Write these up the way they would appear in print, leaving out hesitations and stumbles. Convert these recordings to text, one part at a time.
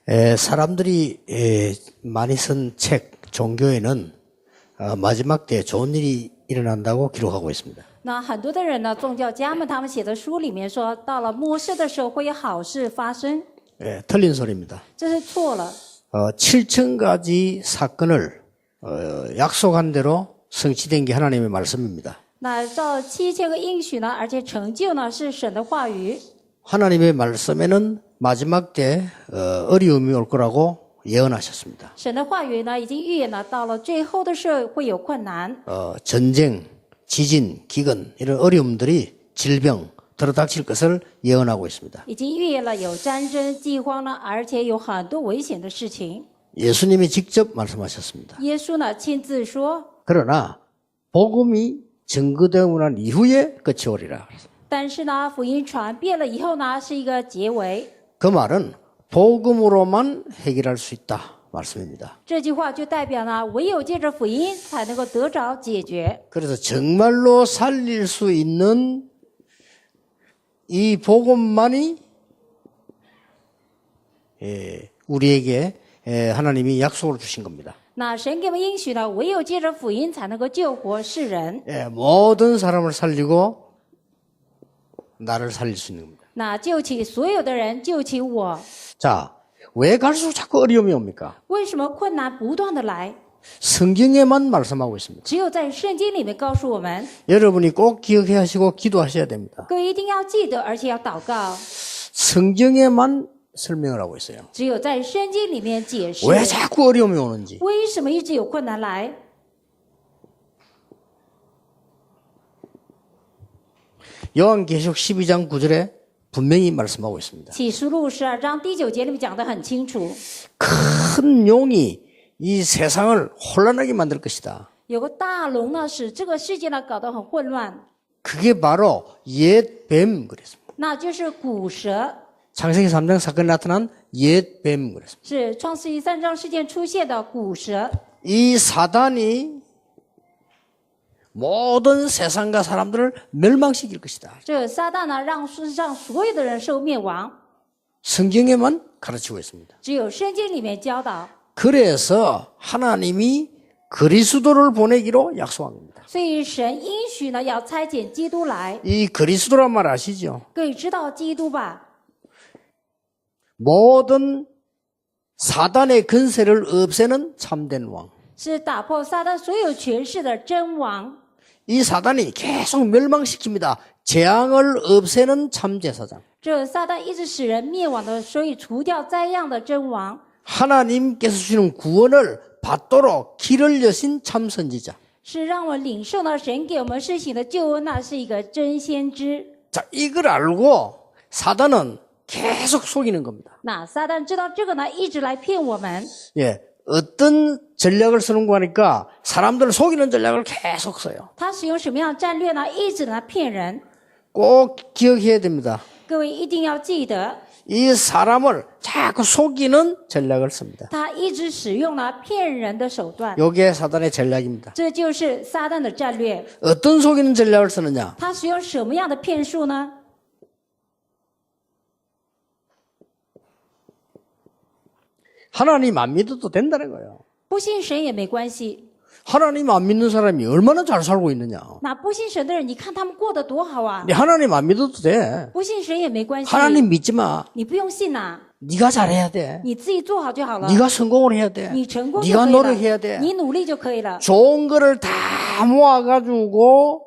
사람들이 많이 쓴 책, 종교에는 마지막 때 좋은 일이 일어난다고 기록하고 있습니다. 那很多的人呢，宗教家们他们写的书里面说，到了末世的时候会有好事发生， 틀린 소리입니다. 这是错了。 7,000가지 사건을 약속한 대로 성취된 게 하나님의 말씀입니다. 那照7000个应许呢，而且成就呢是神的话语。 하나님의 말씀에는 마지막 때 어려움이 올 거라고 예언하셨습니다. 神的话语呢，已经预言了，到了最后的时候会有困难。 전쟁, 지진, 기근 이런 어려움들이 질병 들어닥칠 것을 예언하고 있습니다. 已经预言了有战争、饥荒呢，而且有很多危险的事情。 예수님이 직접 말씀하셨습니다. 耶稣呢亲自说， 그러나 복음이 증거되고 난 이후에 끝이 오리라. 但是呢，福音传遍了以后呢，是一个结尾。 그 말은 복음으로만 해결할 수 있다 말씀입니다. 这句话就代表呢，唯有借着福音才能够得着解决。 그래서 정말로 살릴 수 있는 이 복음만이 우리에게 하나님이 약속을 주신 겁니다. 那神给我们应许呢，唯有借着福音才能够救活世人。 모든 사람을 살리고 나를 살릴 수 있는 겁니다. 那救起所有的人，救起我。 자, 왜 갈수록 자꾸 어려움이 옵니까? 为什么困难不断的来？ 성경에만 말씀하고 있습니다. 只有在圣经里面告诉我们， 여러분이 꼭 기억해 하시고 기도하셔야 됩니다. 各位一定要记得，而且要祷告。 성경에만 설명을 하고 있어요. 只有在圣经里面解释， 왜 자꾸 어려움이 오는지. 为什么一直有困难来？ 요한계시록 12장 9절에 분명히 말씀하고 있습니다. 启示录12章第9节里面讲得很清楚， 큰 용이 이 세상을 혼란하게 만들 것이다. 有个大龙呢，使这个世界呢搞得很混乱， 그게 바로 옛뱀 그랬습니다. 那就是古蛇， 창세기 3장 사건에 나타난 옛뱀 그랬습니다. 是创世纪3章事件出现的古蛇。 이 사단이 모든 세상과 사람들을 멸망시킬 것이다. 这撒旦呢，让世上所有的人受灭亡， 성경에만 가르치고 있습니다. 只有圣经里面教导。 그래서 하나님이 그리스도를 보내기로 약속한 겁니다. 所以神应许呢，要差遣基督来。 이 그리스도란 말 아시죠? 各位知道基督吧？ 모든 사단의 근세를 없애는 참된 왕. 是打破撒旦所有权势的真王。 이 사단이 계속 멸망시킵니다. 재앙을 없애는 참제사장. 这撒旦一直使人灭亡的，所以除掉灾殃的真王。 하나님께서 주시는 구원을 받도록 길을 여신 참선지자. 是让我领受到神给我们施行的救恩，那是一个真先知。 자, 이걸 알고 사단은 계속 속이는 겁니다. 那撒旦知道这个呢，一直来骗我们。 예, 어떤 전략을 쓰는가 하니까 사람들을 속이는 전략을 계속 써요. 他使用什么样的战略呢？一直来骗人。 꼭 기억해야 됩니다. 各位一定要记得， 이 사람을 자꾸 속이는 전략을 씁니다. 他一直使用了骗人的手段， 이게 사단의 전략입니다. 这就是撒旦的战略。 어떤 속이는 전략을 쓰느냐? 他使用什么样的骗术呢？ 하나님 안 믿어도 된다는 거예요. 不信神也没关系。 하나님 안 믿는 사람이 얼마나 잘 살고 있느냐. 那不信神的人，你看他们过得多好啊！ 근데 하나님 안 믿어도 돼. 不信神也没关系， 하나님 믿지 마. 你不用信呐、 네가 잘해야 돼. 你自己做好就好了。 네가 성공을 해야 돼. 你成功就 네가 可以 노력해야 了， 돼. 你努力就可以了。 좋은 거를 다 모아가지고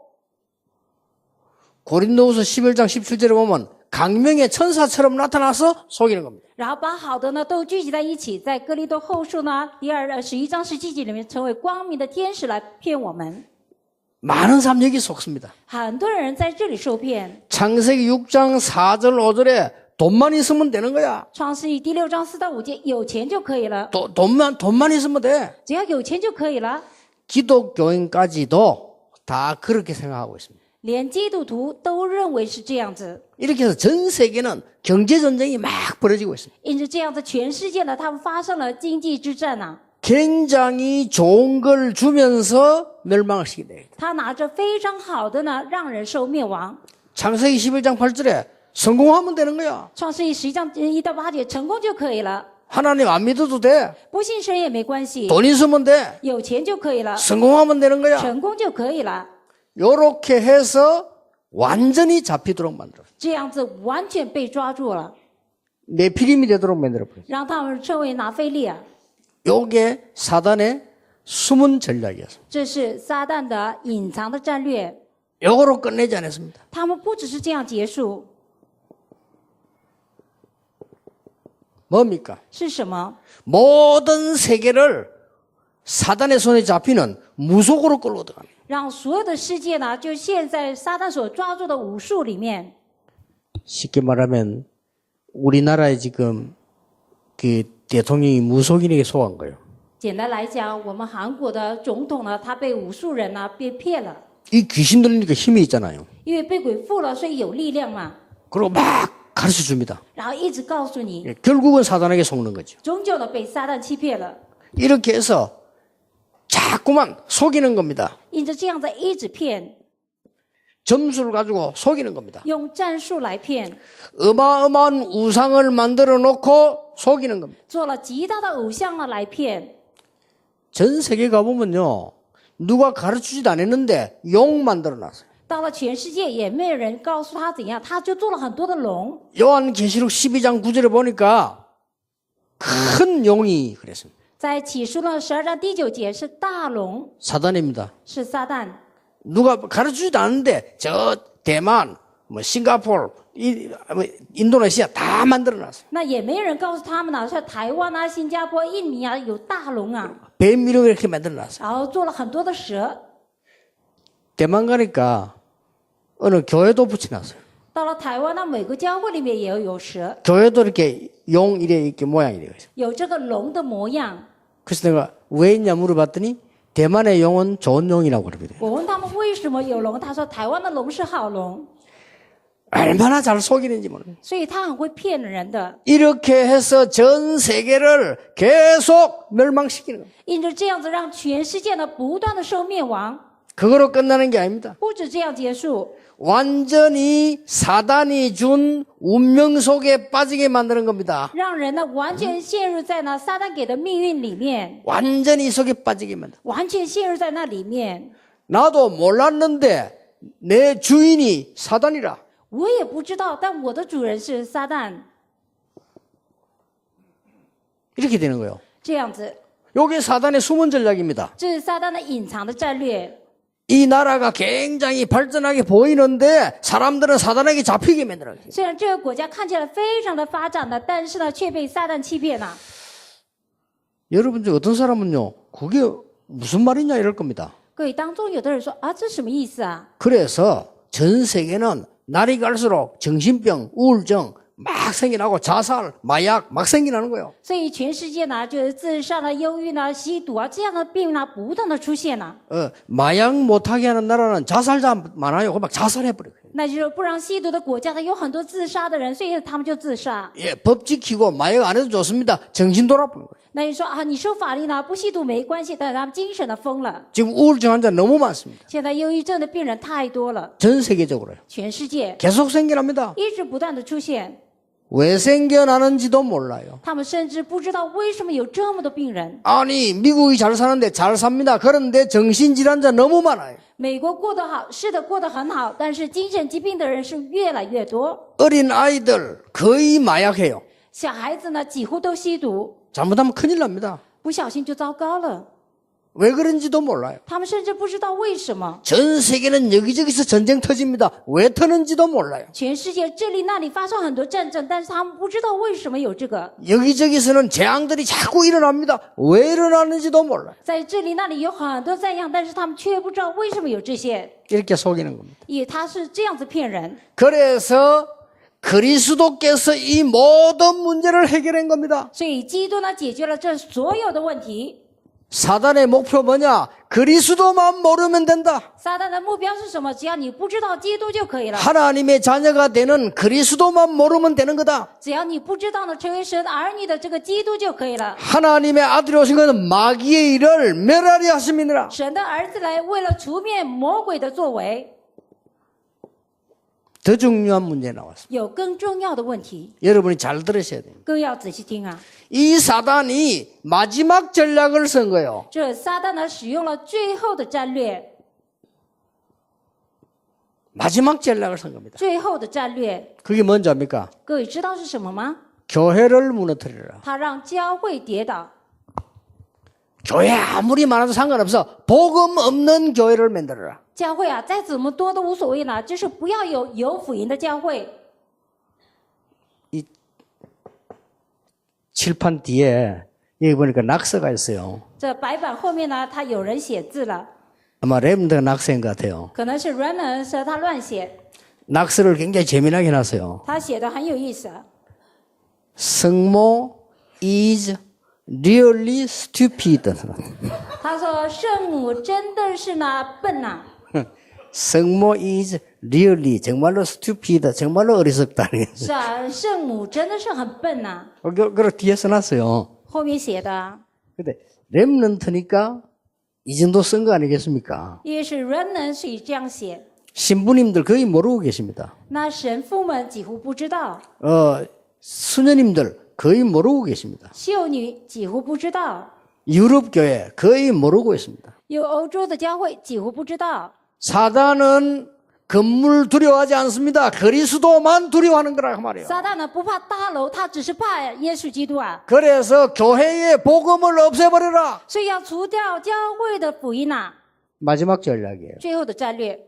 고린도후서 11장 17절에 보면 강명의 천사처럼 나타나서 속이는 겁니다. 然后把好的呢都聚集在一起，在哥林多后书呢11章17节里面，成为光明的天使来骗我们。 많은 사람 여기 속습니다. 很多人在这里受骗。 창세기 6장 4절 5절에 돈만 있으면 되는 거야. 创世纪第6章4到5节，有钱就可以了， 돈만 있으면 돼. 只要有钱就可以了。 기독교인까지도 다 그렇게 생각하고 있습니다. 连基督徒都认为是这样子， 이렇게 해서 전 세계는 경제 전쟁이 막 벌어지고 있습니다. 因此这样子，全世界呢，他们发生了经济之战啊。 굉장히 좋은 걸 주면서 멸망을 시키게 돼요. 他拿着非常好的呢，让人受灭亡。 창세기 11장 8절에 성공하면 되는 거야. 创世纪11章1到8节，成功就可以了。 하나님 안 믿어도 돼. 不信神也没关系， 돈 있으면 돼. 有钱就可以了， 성공하면 되는 거야. 成功就可以了。 요렇게 해서 완전히 잡히도록 만들어. 这样子完全被抓住了， 네피림이 되도록 만들어버려. 让他们称为拿非利啊。 요게 사단의 숨은 전략이었어. 这是撒旦的隐藏的战略。 요거로 끝내지 않았습니다. 他们不只是这样结束， 뭡니까? 是什么？ 모든 세계를 사단의 손에 잡히는 무속으로 끌고 들어가는. 让所有的世界呢，就陷在撒旦所抓住的武术里面。 쉽게 말하면 우리나라에 지금 그 대통령이 무속인에게 속한 거예요. 简单来讲，我们韩国的总统呢，他被武术人呢被骗了， 이 귀신 들리니까 힘이 있잖아요. 因为被鬼附了，所以有力量嘛。 그리고 막 가르쳐 줍니다. 然后一直告诉你， 결국은 사단에게 속는 거죠. 终究呢被撒旦欺骗了。 이렇게 해서 자꾸만 속이는 겁니다. 因着这样子一直骗， 점수를 가지고 속이는 겁니다. 用战术来骗， 어마어마한 우상을 만들어 놓고 속이는 겁니다. 做了极大的偶像呢来骗。 전 세계 가보면요. 누가 가르치지도 않았는데 용 만들어 놨어요. 到了全世界也没有人告诉他怎样，他就做了很多的龙。 요한계시록 12장 9절에 보니까 큰 용이 그랬습니다. 在启示录12章第9节是大龙， 사단입니다. 是撒旦。 누가 가르치지도 않는데 저 대만, 뭐 싱가포르, 인도네시아 다 만들어 놨어요. 那也没有人告诉他们呢，像台湾啊、新加坡、印尼啊有大龙啊， 뱀 이런 거 이렇게 만들어 놨어요. 然后做了很多的蛇。 대만 가니까 어느 교회도 붙여놨어요. 到了台湾呢，每个教会里面也有蛇， 교회도 이렇게 용 이렇게 모양이 되어 있어요. 有这个龙的模样。 그래서 내가 왜 있냐 물어봤더니 대만의 용은 좋은 용이라고 그러거든요. 我问他们为什么有龙，他说台湾的龙是好龙， 얼마나 잘 속이는지 모르겠어요. 所以他很会骗人的。 이렇게 해서 전 세계를 계속 멸망시키는 거예요. 因着这样子，让全世界呢不断的受灭亡。 그거로 끝나는 게 아닙니다. 不止这样结束， 완전히 사단이 준 운명 속에 빠지게 만드는 겁니다. 让人呢完全陷入在呢撒旦给的命运里面， 완전히 속에 빠지게 만든다. 完全陷入在那里面。 나도 몰랐는데 내 주인이 사단이라. 我也不知道，但我的主人是撒旦， 이렇게 되는 거예요. 这样子， 이게 사단의 숨은 전략입니다. 这是撒旦的隐藏的战略。 이 나라가 굉장히 발전하게 보이는데 사람들은 사단에게 잡히게 만들어요. 虽然这个国家看起来非常的发展的，但是呢，却被撒旦欺骗了。 여러분 중 어떤 사람은요, 그게 무슨 말이냐 이럴 겁니다. 各位当中有的人说啊，这什么意思啊？ 그래서 전 세계는 날이 갈수록 정신병, 우울증 막 생겨나고 자살, 마약 막 생겨나는 거예요. 所以全世界呢，就是自杀呢、忧郁呢、吸毒啊这样的病呢，不断的出现了。 마약 못하게 하는 나라는 자살자 많아요. 막 자살해버려요. 那就是不让吸毒的国家呢，有很多自杀的人，所以他们就自杀。 예, 법 지키고 마약 안 해도 좋습니다. 정신 돌아버린 거예요. 那你说啊，你守法律呢，不吸毒没关系，但是他们精神的疯了。 지금 우울증 환자 너무 많습니다. 现在忧郁症的病人太多了， 전 세계적으로요. 全世界 계속 생겨납니다. 一直不断的出现。 왜 생겨나는지도 몰라요. 他们甚至不知道为什么有这么多病人。 아니 미국이 잘 사는데 잘 삽니다. 그런데 정신질환자 너무 많아요. 美国过得好，是的，过得很好，但是精神疾病的人是越来越多。 어린 아이들 거의 마약해요. 小孩子呢，几乎都吸毒， 잘못하면 큰일 납니다. 不小心就糟糕了。 왜 그런지도 몰라요. 他们甚至不知道为什么。 전 세계는 여기저기서 전쟁 터집니다. 왜 터는지도 몰라요. 全世界这里那里发生很多战争，但是他们不知道为什么有这个。 여기저기서는 재앙들이 자꾸 일어납니다. 왜 일어나는지도 몰라요. 在这里那里有很多灾殃，但是他们却不知道为什么有这些。 이렇게 속이는 겁니다. 也他是这样子骗人。 그래서 그리스도께서 이 모든 문제를 해결한 겁니다. 所以基督呢，解决了这所有的问题。 사단의 목표 뭐냐? 그리스도만 모르면 된다. 撒旦的目标是什么？只要你不知道基督就可以了。 하나님의 자녀가 되는 그리스도만 모르면 되는 거다. 只要你不知道呢，成为神儿女的这个基督就可以了。 하나님의 아들이 오신 것은 마귀의 일을 멸하리 하심이니라. 神的儿子来为了除灭魔鬼的作为， 더 중요한 문제 나왔습니다. 有更重要的问题， 여러분이 잘 들으셔야 돼요. 各位要仔细听啊。 이 사단이 마지막 전략을 쓴 거예요. 这撒旦呢，使用了最后的战略， 마지막 전략을 쓴 겁니다. 最后的战略， 그게 뭔지 압니까? 各位知道是什么吗？ 교회를 무너뜨리라. 他让教会跌倒， 교회 아무리 많아도 상관없어. 복음 없는 교회를 만들어라. 教会啊，再怎么多都无所谓了，就是不要有福音的教会。 칠판 뒤에 여기 보니까 낙서가 있어요. 这白板后面呢，他有人写字了， 아마 랩런드가 낙서인 것 같아요. 可能是 Renan 是他乱写， 낙서를 굉장히 재미나게 해놨어요. 他写的很有意思。 성모 is really stupid. 他说圣母真的是呢笨呐、 성모 is really 정말로 stupid. 정말로 어리석다는 是啊，圣母真的是很笨呐、 그걸 뒤에 써놨어요. 后面写的， 근데 랩런트니까 이 정도 쓴 거 아니겠습니까? 因为是 Renan 所以这样写。 신부님들 거의 모르고 계십니다. 那神父们几乎不知道， 수녀님들 거의 모르고 계십니다. 秀女几乎不知道， 유럽 교회 거의 모르고 있습니다. 有欧洲的教会几乎不知道。 사단은 건물 두려워하지 않습니다. 그리스도만 두려워하는 거라 그 말이에요. 撒旦呢不怕大楼，他只是怕耶稣基督啊， 그래서 교회의 복음을 없애버려라. 所以要除掉教会的福音呐、 마지막 전략이에요. 最后的战略。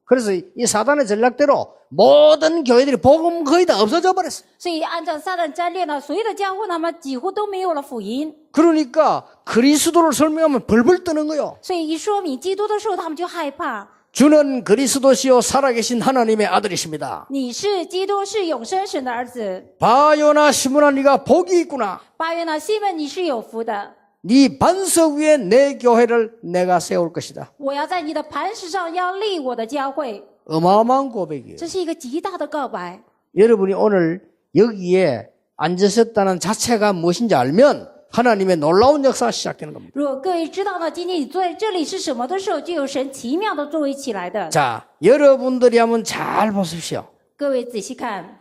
그래서 이 사단의 전략대로 모든 교회들이 복음 거의 다 없어져 버렸어요. 所以按照撒旦战略呢，所有的教会他们几乎都没有了福音。 그러니까 그리스도를 설명하면 벌벌 뜨는 거예요. 所以一说明基督的时候，他们就害怕。 주는 그리스도시요 살아계신 하나님의 아들이십니다. 你是基督，是永生神的儿子。 바요나 시므나 네가 복이 있구나. 八月呢，西门你是有福的， 네 반석 위에 내 교회를 내가 세울 것이다. 我要在你的磐石上要立我的教会。 어마어마한 고백이에요. 这是一个极大的告白。 여러분이 오늘 여기에 앉으셨다는 자체가 무엇인지 알면 하나님의 놀라운 역사가 시작되는 겁니다. 如果各位知道呢，今天你坐在这里是什么的时候，就有神奇妙的作为起来的。 자, 여러분들이 한번 잘 보십시오. 各位仔细看，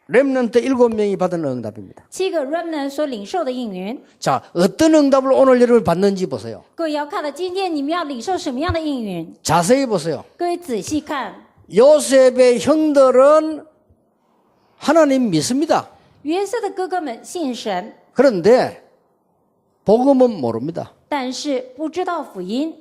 렘넌트 7명이 받은 응답입니다. 7个 remnant 所领受的应允。 자, 어떤 응답을 오늘 여러분이 받는지 보세요. 各位要看了，今天你们要领受什么样的应允？ 자세히 보세요. 各位仔细看， 요셉의 형들은 하나님 믿습니다. 约瑟的哥哥们信神， 그런데 복음은 모릅니다. 但是不知道福音，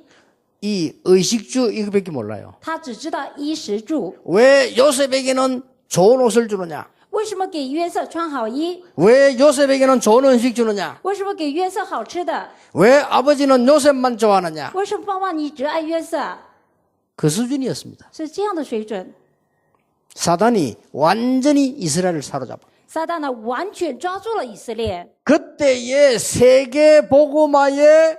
이 의식주 이거밖에 몰라요. 他只知道衣食住。 왜 요셉에게는 좋은 옷을 주느냐? 为什么给约瑟穿好衣？ 왜 요셉에게는 좋은 음식 주느냐? 为什么给约瑟好吃的？ 왜 아버지는 요셉만 좋아하느냐? 为什么爸爸你只爱约瑟？ 그 수준이었습니다. 是这样的水准。 사단이 완전히 이스라엘을 사로잡아. 撒旦呢，完全抓住了以色列。 그때의 세계 복음화의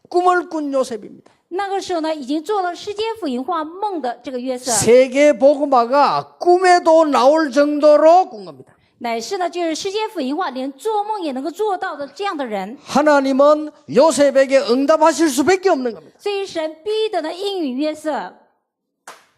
꿈을 꾼 요셉입니다. 那个时候呢，已经做了世界福音化梦的这个约瑟， 세계 복음화가 꿈에도 나올 정도로 꾼 겁니다. 乃是呢，就是世界福音化连做梦也能够做到的这样的人。 하나님은 요셉에게 응답하실 수밖에 없는 겁니다. 所以神必的呢应允约瑟，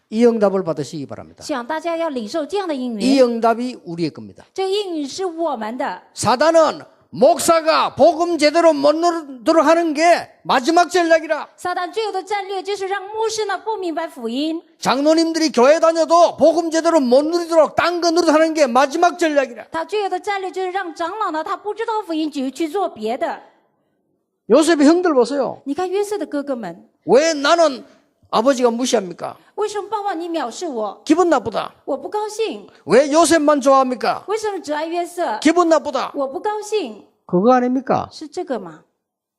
이 응답을 받으시기 바랍니다. 想大家要领受这样的应 이 允。 응답이 우리의 겁니다. 这应允是我们的。 사단은 목사가 복음 제대로 못 누르도록 하는 게 마지막 전략이라. 撒旦最后的战略就是让牧师呢不明白福音， 장로님들이 교회 다녀도 복음 제대로 못 누리도록 딴 거 누르도록 하는 게 마지막 전략이라. 他最后的战略就是让长老呢他不知道福音，只去做别的。 요셉의 형들 보세요. 你看约瑟的哥哥们， 왜 나는 아버지가 무시합니까? 为什么爸爸你藐视我？ 기분 나쁘다. 我不高兴。 왜 요셉만 좋아합니까? 为什么只爱约瑟？ 기분 나쁘다. 我不高兴， 그거 아닙니까? 是这个吗？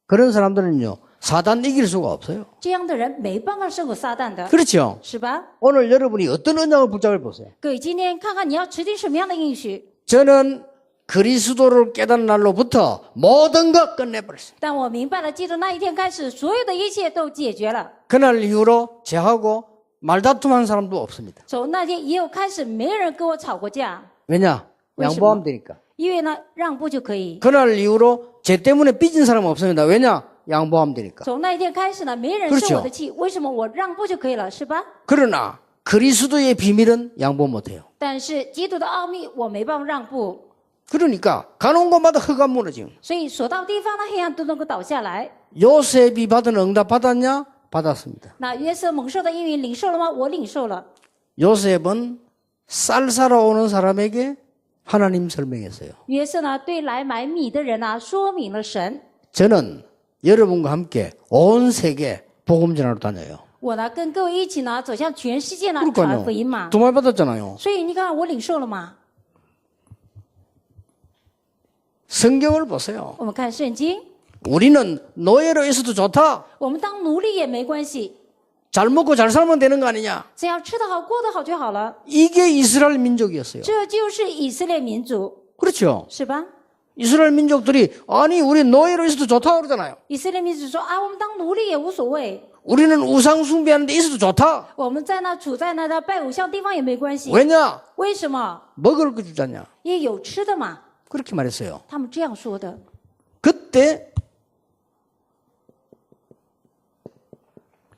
그런 사람들은요, 사단 이길 수가 없어요. 这样的人没办法胜过撒旦的， 그렇죠? 是吧？ 오늘 여러분이 어떤 언약을 붙잡을 보세요. 各位，今天看看你要持定什么样的应许。 저는 그리스도를 깨닫는 날로부터 모든 것 끝내버렸어요. 但我明白了，记得那一天开始，所有的一切都解决了。 그날 이후로 저하고 말다툼한 사람도 없습니다. 从那天以后开始，没人跟我吵过架， 왜냐? 양보하면 되니까. 因为呢让步就可以。 그날 이후로 제 때문에 삐진 사람은 없습니다. 왜냐? 양보하면 되니까. 从那一天开始呢，没人 그렇죠 生我的气，为什么我让步就可以了，是吧？ 그러나 그리스도의 비밀은 양보 못해요. 但是基督的奥秘我没办法让步， 그러니까 가는 곳마다 흑암 무너지고. 所以所到地方的黑暗都能够倒下来。 요셉이 받은 응답 받았냐? 받았습니다. 那约瑟蒙受的应允领受了吗？我领受了。 요셉은 쌀 사러 오는 사람에게 하나님 설명했어요. 约瑟呢，对来买米的人呢，说明了神。 저는 여러분과 함께 온 세계 복음 전하러 다녀요. 我呢，跟各位一起呢，走向全世界呢，传福音嘛。 두 말 받았잖아요. 所以你看，我领受了嘛。 성경을 보세요. 我们看圣经， 우리는 노예로 있어도 좋다. 我们当奴隶也没关系， 잘 먹고 잘 살면 되는 거 아니냐. 只要吃得好、过得好就好了。 이게 이스라엘 민족이었어요. 这就是以色列民族， 그렇죠. 是吧？ 이스라엘 민족들이 아니 우리 노예로 있어도 좋다 그러잖아요. 以色列民族说啊，我们当奴隶也无所谓， 우리는 우상 숭배하는 데 있어도 좋다. 我们在那处在那的拜偶像地方也没关系。 왜냐? 为什么？ 먹을 거 주잖냐. 因为有吃的嘛。 그렇게 말했어요. 他们这样说的。 그때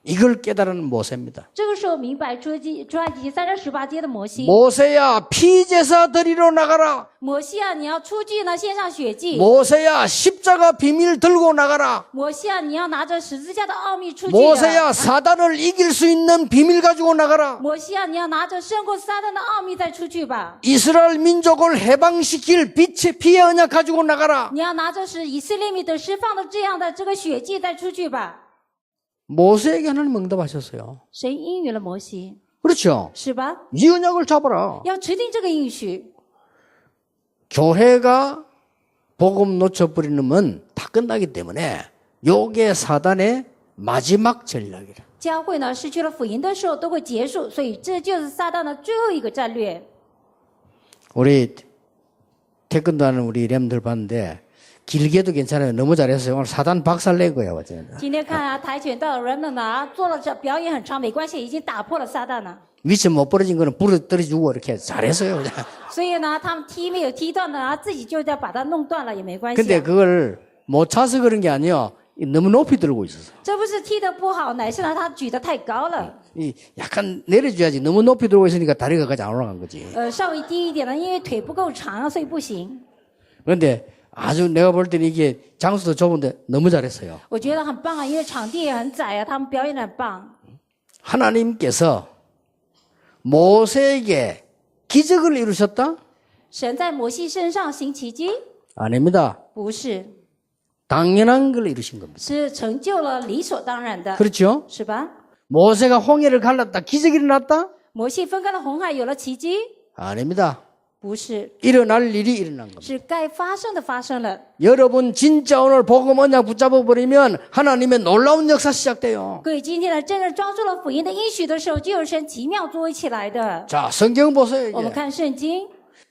이걸 깨달은 모세입니다. 这个时候明白出埃及3章18节的摩西。 모세야 피제사 드리러 나가라. 摩西啊，你要出去呢，献上血祭。 모세야 십자가 비밀 들고 나가라. 摩西啊，你要拿着十字架的奥秘出去。 모세야 사단을 이길 수 있는 비밀 가지고 나가라. 摩西啊，你要拿着胜过撒旦的奥秘再出去吧。 이스라엘 민족을 해방시킬 빛의 피의 언약 가지고 나가라. 你要拿着是以色列民得释放的这样的这个血祭再出去吧。 모세에게 하나님 응답하셨어요. 神应允了摩西， 그렇죠. 是吧？ 이 언약을 잡아라. 要持定这个应许。 교회가 복음 놓쳐버리면 다 끝나기 때문에 요게 사단의 마지막 전략이라. 教会呢失去了福音的时候都会结束，所以这就是撒旦的最后一个战略。 우리 태권도 하는 우리 렘들 봤는데 길게도 괜찮아요. 너무 잘했어요. 오늘 사단 박살 낸 거야. 완전. 今天看啊，跆拳道的人们呢做了这表演很长，没关系，已经打破了撒旦了。 위치 못 벌어진 거는 부러뜨려주고 이렇게 잘했어요. 所以呢，他们踢没有踢断的，然后自己就在把它弄断了，也没关系、 근데 啊。 그걸 못 차서 그런 게 아니요. 너무 높이 들고 있었어. 这不是踢得不好，乃是呢他举得太高了。 이 약간 내려줘야지. 너무 높이 들고 있으니까 다리가 같이 안 올라간 거지. 稍微低一点呢，因为腿不够长，所以不行。 그런데 아주 내가 볼 때는 이게 장수도 좁은데 너무 잘했어요. 我觉得很棒啊，因为场地也很窄啊，他们表演得很棒。 하나님께서 모세에게 기적을 이루셨다? 神在摩西身上行奇迹， 아닙니다. 不是， 당연한 걸 이루신 겁니다. 是成就了理所当然的， 그렇죠? 是吧？ 모세가 홍해를 갈랐다. 기적이 일어났다? 摩西分开了红海，有了奇迹， 아닙니다. 不是， 일어날 일이 일어난 겁니다. 是该发生的发生了。 여러분 진짜 오늘 복음 언약 붙잡아 버리면 하나님의 놀라운 역사 시작돼요. 各位，今天呢，真正抓住了福音的应许的时候，就有神奇妙作为起来的。 자, 성경 보세요. 我们 이제 看圣经，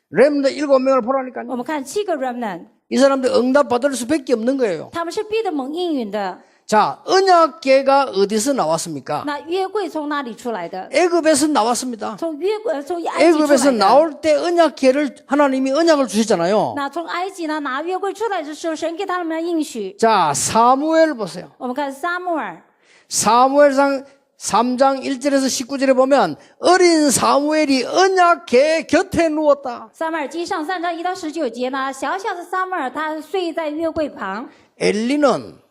렘드 7명을 보라니까요. 我们看7个 remnant， 이 사람들 응답 받을 수밖에 없는 거예요. 他们是必得蒙应允的。 자, 언약궤가 어디서 나왔습니까? 那约柜从哪里出来的？ 애굽에서 나왔습니다. 从埃及出 애굽에서 来的。 나올 때 언약궤를 하나님이 언약을 주셨잖아요. 那从埃及呢拿约柜出来的时候，神给他们应许。 자, 사무엘 보세요. 我们看撒母耳， 사무엘상 3장 1절에서 19절에 보면 어린 사무엘이 언약궤 곁에 누웠다. 撒母耳记上3章1到19节呢，小小的撒母耳他睡在约柜旁， 엘리는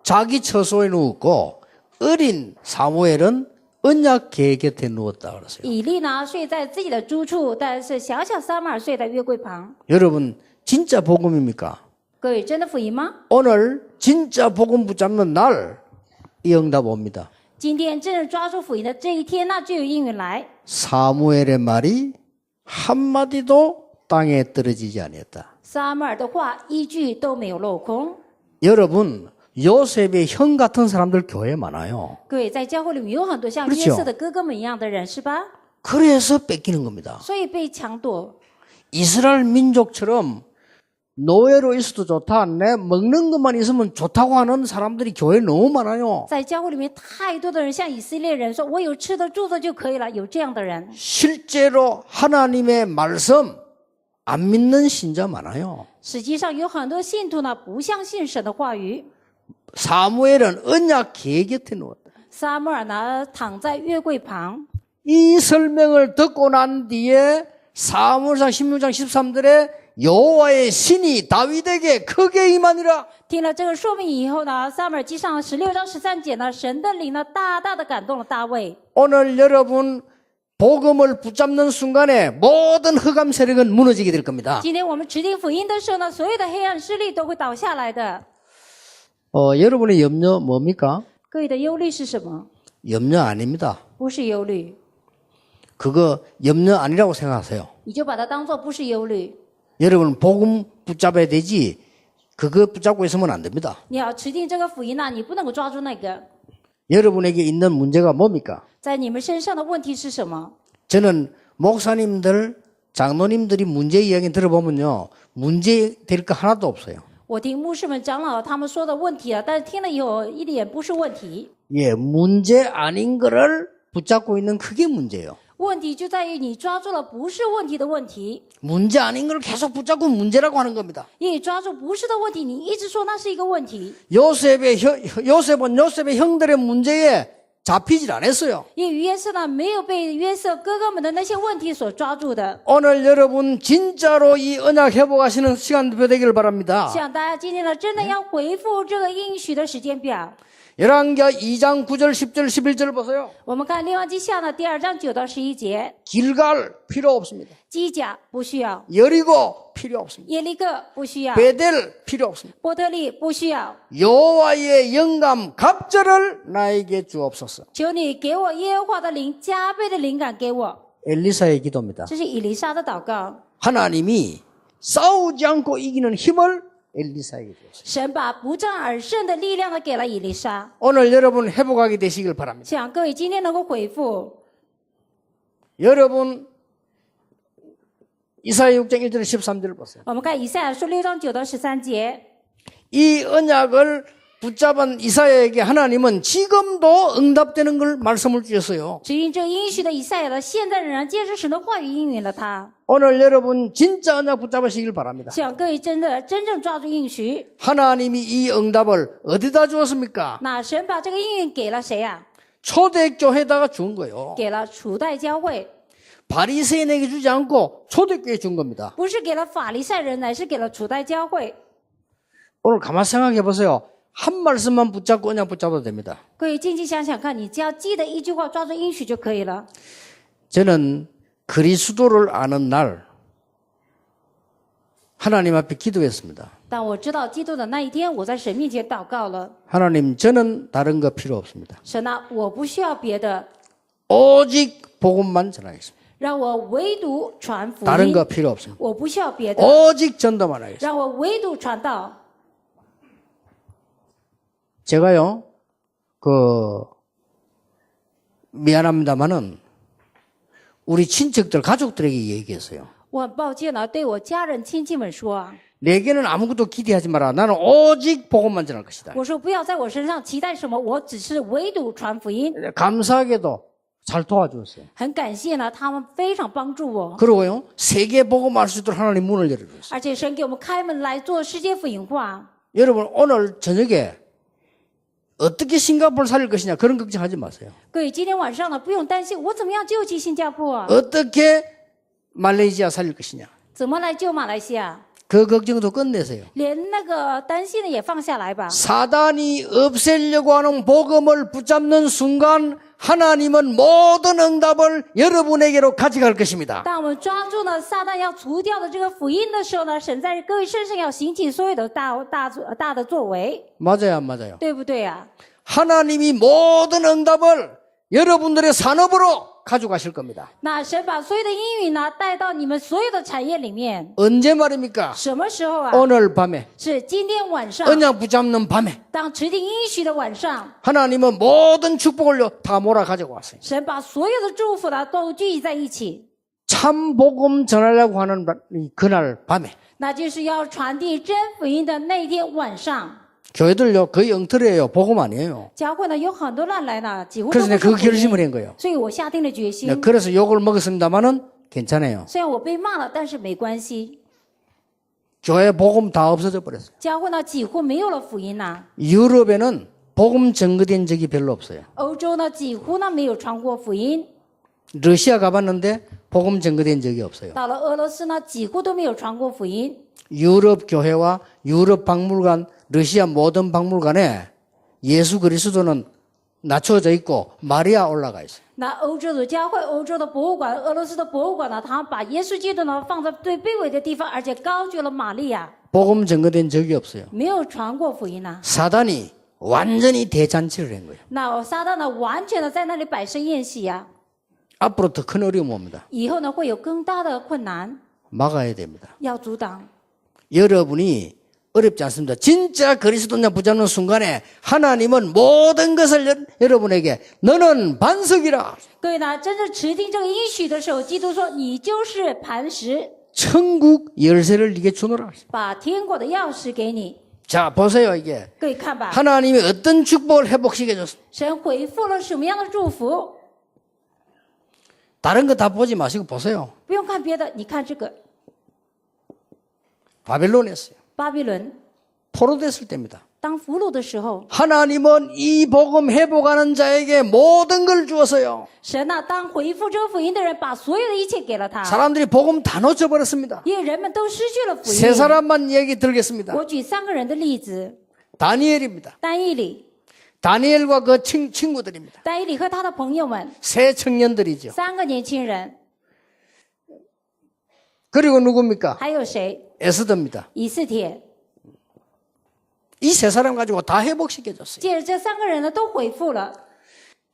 자기 처소에 누웠고 어린 사무엘은 언약궤 곁에 누웠다 그랬어요. 以利呢睡在自己的住处，但是小小撒母耳睡在约柜旁。 여러분 진짜 복음입니까? 各位，真的福音吗？ 오늘 진짜 복음 붙잡는 날 이 응답 옵니다. 今天真正抓住福音的这一天，那就有应允来。 사무엘의 말이 한마디도 땅에 떨어지지 아니었다. 撒母耳的话一句都没有落空。 여러분 요셉의 형 같은 사람들 교회에 많아요. 各位，在教会里面有很多像 그렇죠 约瑟的哥哥们一样的人，是吧？ 그래서 뺏기는 겁니다. 所以被抢夺。 이스라엘 민족처럼 노예로 있어도 좋다. 내 먹는 것만 있으면 좋다고 하는 사람들이 교회에 너무 많아요. 在教会里面太多的人像以色列人说：“我有吃的住的就可以了。”有这样的人， 실제로 하나님의 말씀 안 믿는 신자 많아요. 实际上有很多信徒呢不相信神的话语。 사무엘은 언약 궤 곁에 누웠다. 撒母耳呢躺在约柜旁， 이 설명을 듣고 난 뒤에 사무엘상 16장 13절에 여호와의 신이 다윗에게 크게 임하니라. 听了这个说明以后呢，撒母耳记上16章13节呢，神的灵呢大大的感动了大卫。 오늘 여러분 복음을 붙잡는 순간에 모든 흑암 세력은 무너지게 될 겁니다. 今天我们指定福音的时候呢，所有的黑暗势力都会倒下来的。 여러분의 염려 뭡니까? 各位的忧虑是什么？ 염려 아닙니다. 不是忧虑， 그거 염려 아니라고 생각하세요. 你就把它当作不是忧虑。 여러분 복음 붙잡아야 되지 그거 붙잡고 있으면 안 됩니다. 你要持定这个福音呢，你不能够抓住那个。 여러분에게 있는 문제가 뭡니까? 在你们身上的问题是什么？ 저는 목사님들, 장로님들이 문제 이야기 들어보면요. 문제 될 거 하나도 없어요. 我听牧师们、长老他们说的问题啊，但是听了以后一点不是问题。 예, 문제 아닌 거를 붙잡고 있는 그게 문제예요. 问题就在于你抓住了不是问题的问题， 문제 아닌 걸 계속 붙잡고 문제라고 하는 겁니다. 因为抓住不是的问题，你一直说那是一个问题。 요셉은 요셉의 형들의 문제에 잡히질 않았어요. 因为约瑟呢没有被约瑟哥哥们的那些问题所抓住的。 오늘 여러분 진짜로 이 언약 회복하시는 시간표 되기를 바랍니다. 希望大家今天呢真的要回复这个应许的时间表。 열왕기하 2장 9절 10절 11절 보세요. 我们看列王记下呢第2章9到11节， 길갈 필요 없습니다. 基甲不需要， 여리고 필요 없습니다. 耶利哥不需要， 베델 필요 없습니다. 波特利不需要。 여호와의 영감 갑절을 나에게 주옵소서. 求你给我耶和华的灵，加倍的灵感给我。 엘리사의 기도입니다. 这是以利沙的祷告。 하나님이 싸우지 않고 이기는 힘을 엘리사에게 주었어요. 神把不战而胜的力量呢给了以利沙。 오늘 여러분 회복하게 되시길 바랍니다. 希望各位今天能够回复。 여러분 이사야 6장 1절 13절을 보세요. 我们看以赛亚书6章9到13节， 이 언약을 붙잡은 이사야에게 하나님은 지금도 응답되는 걸 말씀을 주셨어요. 指引这应许的以赛亚呢，现在仍然接着神的话语应允了他。 오늘 여러분 진짜 언약 붙잡으시길 바랍니다. 希望各位真正抓住应许。 하나님이 이 응답을 어디다 주었습니까? 那神把这个应允给了谁啊？ 초대교회에다가 준 거예요. 给了初代教会， 바리새인에게 주지 않고 초대교회에 준 겁니다. 不是给了法利赛人，乃是给了初代教会。 오늘 가만 생각해 보세요. 한 말씀만 붙잡고 언약 붙잡아도 됩니다. 各位静静想想看，你只要记得一句话，抓住应许就可以了。 저는 그리스도를 아는 날 하나님 앞에 기도했습니다. 但我知道基督的那一天，我在神面前祷告了。 하나님 저는 다른 거 필요 없습니다. 神啊，我不需要别的， 오직 복음만 전하겠습니다. 让我唯独传福 다른 音。 거 필요 없습니다. 我不需要别的， 오직 전도만 하겠습니다. 让我唯独传道。 제가요, 미안합니다만은 우리 친척들, 가족들에게 얘기했어요. 我很抱歉呢，对我家人亲戚们说啊， 내게는 아무것도 기대하지 마라. 나는 오직 복음만 전할 것이다. 我说不要在我身上期待什么，我只是唯独传福音。 감사하게도 잘 도와주었어요. 很感谢呢，他们非常帮助我， 그리고요, 세계 복음할 수 있도록 하나님 문을 열어주셨어요. 而且神给我们开门来做世界福音化。 여러분, 오늘 저녁에 어떻게 싱가포르를 살릴 것이냐 그런 걱정하지 마세요. 各位，今天晚上呢，不用担心我怎么样救济新加坡啊， 어떻게 말레이시아 살릴 것이냐 怎么来救马来西亚， 그 걱정도 끝내세요. 连那个担心的也放下来吧。 사단이 없애려고 하는 복음을 붙잡는 순간 하나님은 모든 응답을 여러분에게로 가져갈 것입니다. 当我们抓住了撒旦要除掉的这个福音的时候呢，神在各位身上要兴起所有的大的作为， 맞아요, 안 맞아요? 对不对啊？ 하나님이 모든 응답을 여러분들의 산업으로 가져가실 겁니다. 那神把所有的应允呢带到你们所有的产业里面， 언제 말입니까? 什么时候啊？ 오늘 밤에 是今天晚上， 언약 붙잡는 밤에 当持定应许的晚上， 하나님은 모든 축복을 다 몰아 가지고 왔어요. 神把所有的祝福呢都聚集在一起， 참 복음 전하려고 하는 그날 밤에 那就是要传递真福音的那一天晚上。 교회들요 거의 엉터리예요. 복음 아니에요. 教会呢有很多乱来呢，几乎都 그래서 不 내가 是 그 福音 결심을 한 거예요. 所以我下定了决心。 그래서 욕을 먹었습니다만은 괜찮아요. 虽然我被骂了，但是没关系。 교회 복음 다 없어져 버렸어요. 教会呢几乎没有了福音呐、 유럽에는 복음 전거된 적이 별로 없어요. 欧洲呢几乎呢没有传过福音， 러시아 가봤는데 복음 전거된 적이 없어요. 到了俄罗斯呢几乎都没有传过福音。 유럽 교회와 유럽 박물관, 러시아 모든 박물관에 예수 그리스도는 낮춰져 있고 마리아 올라가 있어요. 那欧洲的教会、欧洲的博物馆、俄罗斯的博物馆呢，他们把耶稣基督呢放在最卑微的地方，而且高举了玛利亚， 복음 전거된 적이 없어요. 没有传过福音呐、 사단이 완전히 대잔치를 한 거예요. 那撒旦呢，完全的在那里摆设宴席呀、 앞으로 더 큰 어려움 옵니다. 以后呢会有更大的困难 막아야 됩니다. 要阻挡。 여러분이 어렵지 않습니다. 진짜 그리스도냐 붙잡는 순간에 하나님은 모든 것을 여러분에게 너는 반석이라. 各位呢，真正持定这个应许的时候，基督说：“你就是磐石， 천국 열쇠를 네게 주노라. 把天国的钥匙给你。 자, 보세요, 이게. ”各位看吧， 하나님이 어떤 축복을 회복시켜 줬습니다. 神回复了什么样的祝福？ 다른 거 다 보지 마시고 보세요. 不用看别的，你看这个 바벨론이었어요. 巴比伦 포로됐을 때입니다. 当俘虏的时候， 하나님은 이 복음 회복하는 자에게 모든 걸 주었어요. 神呢、当回复这个福音的人，把所有的一切给了他， 사람들이 복음 다 놓쳐버렸습니다. 因为人们都失去了福 세 音。 사람만 얘기 들겠습니다. 我举3个人的例子： 다니엘입니다. 但以理、 다니엘과 그 친구들입니다. 但以理和他的朋友们， 새 청년들이죠. 3个年轻人， 그리고 누굽니까? 还有谁？ 에스더입니다. 以斯帖。 이 세 사람 가지고 다 회복시켜줬어요. 接着这3个人呢都回复了。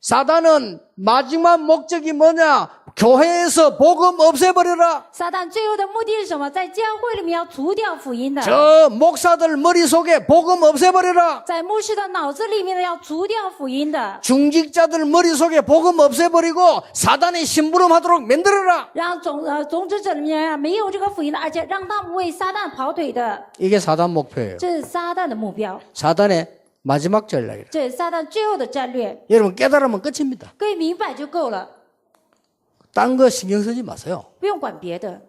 사단은 마지막 목적이 뭐냐? 교회에서 복음 없애버려라. 撒旦最后的目的是什么？在教会里面要除掉福音的， 저 목사들 머릿속에 복음 없애버려라. 在牧师的脑子里面呢要除掉福音的， 중직자들 머릿속에 복음 없애버리고 사단의 심부름하도록 만들어라. 让种植者里面没有这个福音的，而且让他们为撒旦跑腿的， 이게 사단 목표예요. 这是撒旦的目标， 사단의 마지막 전략이라. 这是撒旦最后的战略。 여러분 깨달으면 끝입니다. 各位明白就够了， 딴 거 신경 쓰지 마세요. 不用管别的。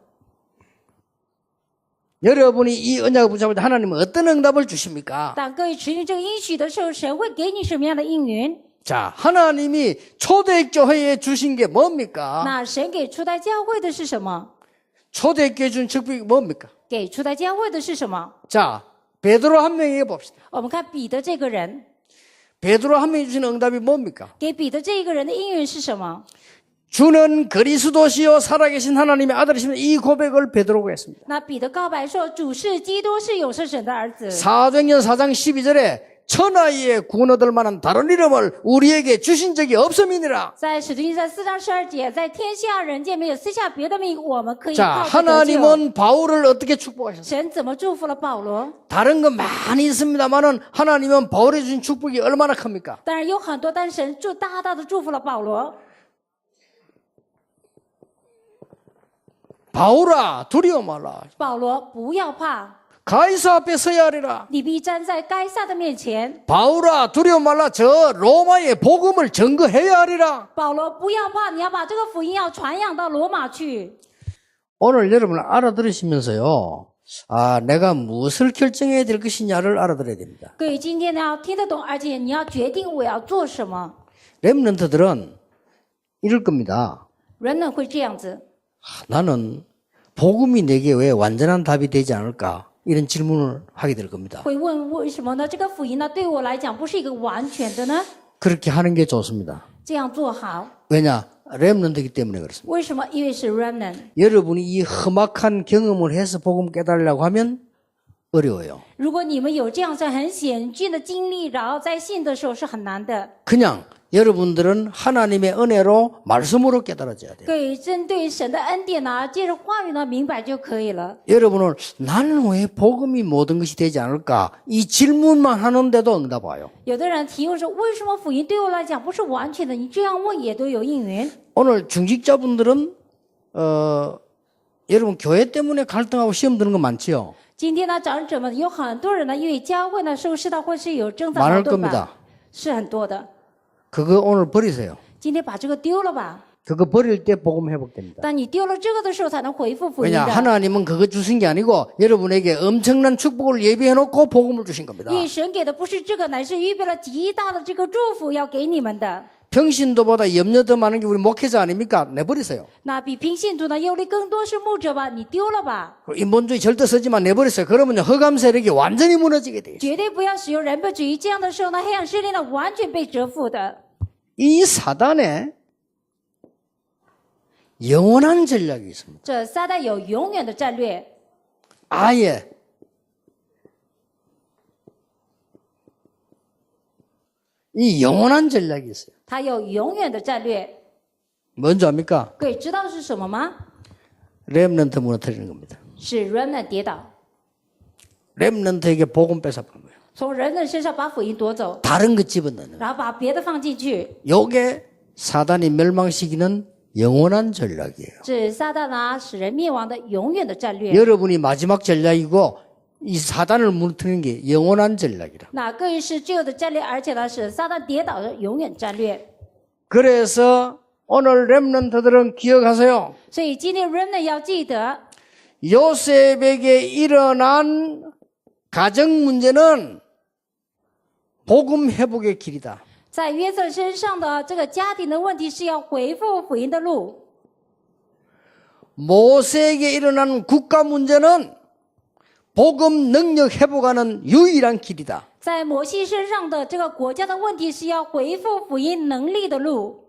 여러분이 이 언약을 붙잡을 때 하나님은 어떤 응답을 주십니까? 当各位持定这个应许的时候，神会给你什么样的应允？ 자, 하나님이 초대교회에 주신 게 뭡니까? 那神给初代教会的是什么？ 초대교회 준 축복이 뭡니까? 给初代教会的是什么？ 자, 베드로 한 명에게 봅시다. 我们看彼得这个人， 베드로 한 명이 주신 응답이 뭡니까? 给彼得这一个人的应允是什么？ 주는 그리스도시요 살아계신 하나님의 아들이시면 이 고백을 베드로가 했습니다. 那彼得告白说：“主是基督，是永生神的儿子。 사도행전 4장 12절에 천하에 구원 얻을 만한 다른 이름을 우리에게 주신 적이 없음이니라. 在使徒行传4章12节，在天下人间没有私下别的名，我们可以 자, 靠着得救。 하나님은 바울을 어떻게 축복하셨어요? 神怎么祝福了保罗？ 다른 거 많이 있습니다만은 하나님은 바울이 주신 축복이 얼마나 큽니까? 当然有很多，但是神大大的祝福了保罗。 바울아 두려워 말라. 保罗不要怕， 가이사 앞에 서야 하리라. 你必站在该撒的面前。 바울아 두려워 말라. 저 로마의 복음을 증거해야 하리라. 保罗不要怕，你要把这个福音要传扬到罗马去。 오늘 여러분 알아들으시면서요. 아, 내가 무엇을 결정해야 될 것이냐를 알아들어야 됩니다. 各位今天呢要听得懂，而且你要决定我要做什么。 렘넌트들은 이럴 겁니다. 人们会这样子。 나는 복음이 내게 왜 완전한 답이 되지 않을까? 이런 질문을 하게 될 겁니다. 会问为什么呢？这个福音呢，对我来讲不是一个完全的呢？ 그렇게 하는 게 좋습니다. 这样做好， 왜냐? 렘넌트이기 때문에 그렇습니다. 为什么？因为是 remnant。 여러분이 이 험악한 경험을 해서 복음 깨달으려고 하면 어려워요. 如果你们有这样子很险峻的经历，然后在信的时候是很难的。 그냥 여러분들은 하나님의 은혜로 말씀으로 깨달아져야 돼요. 可以针对神的恩典呢，借着话语呢明白就可以了。 여러분은 나는 왜 복음이 모든 것이 되지 않을까? 이 질문만 하는데도 응답 와요. 有的人提问说，为什么福音对我来讲不是完全的？你这样问也都有应允。 오늘 중직자분들은 여러분 교회 때문에 갈등하고 시험 드는 거 많지요? 今天呢，长者们有很多人呢，因为教会呢受试探或是有争吵 많을 矛盾 겁니다. 吧，是很多的。 그거 오늘 버리세요. 今天把这个丢了吧。 그거 버릴 때 복음 회복됩니다. 当你丢了这个的时候，才能恢复福音 왜냐 的。 하나님은 그거 주신 게 아니고 여러분에게 엄청난 축복을 예비해 놓고 복음을 주신 겁니다. 因为神给的不是这个，乃是预备了极大的这个祝福要给你们的。 평신도보다 염려 더 많은 게 우리 목회자 아닙니까? 내버리세요. 那比平信徒呢忧虑更多是牧者吧？你丢了吧？ 인본주의 절대 쓰지만 내버리세요. 그러면 허감 세력이 완전히 무너지게 돼요. 绝对不要使用人本主义，这样的时候呢，黑暗势力呢完全被折服的。 이 사단에 영원한 전략이 있습니다. 这撒旦有永远的战略， 아예 이 영원한 전략이 있어요. 他有永远的战略。 뭔지 압니까? 各位知道是什么吗？ 렘넌트 무너뜨리는 겁니다. 是 remnant 跌倒， 렘넌트에게 복음 뺏어버린 거예요. 从人的身上把福音夺走， 다른 것 집어넣는. 然后把别的放进去。 요게 사단이 멸망시키는 영원한 전략이에요. 这是撒旦啊使人灭亡的永远的战略。 여러분이 마지막 전략이고 이 사단을 무너뜨리는 게 영원한 전략이라. 那更是最后的战略，而且呢是撒旦跌倒的永远战略。 그래서 오늘 렘넌트들은 기억하세요. 所以今天 remnant 要记得， 요셉에게 일어난 가정 문제는 복음 회복의 길이다. 在约瑟身上的这个家庭的问题是要回复福音的路。 모세에게 일어난 국가 문제는 복음 능력 회복하는 유일한 길이다. 在摩西身上的这个国家的问题是要回复福音能力的路。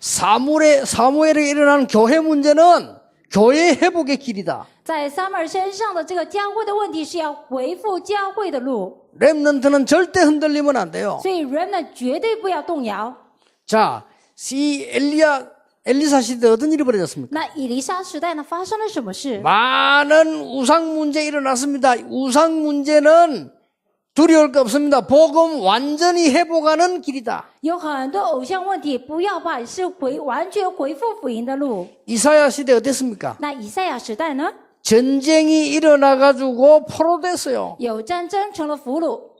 사무엘에 일어난 교회 문제는 교회 회복의 길이다. 在撒母耳身上的这个教会的问题是要回复教会的路。 렘넌트는 절대 흔들리면 안 돼요. 所以 remnant 绝对不要动摇。 자, 이 엘리사 시대 어떤 일이 벌어졌습니까? 那以利沙时代呢发生了什么事？ 많은 우상 문제 일어났습니다. 우상 문제는 두려울 거 없습니다. 복음 완전히 회복하는 길이다. 有很多偶像问题，不要怕，是完全回复福音的路。 이사야 시대 어땠습니까? 那以赛亚时代呢？ 전쟁이 일어나가지고 포로됐어요. 有战争成了俘虏，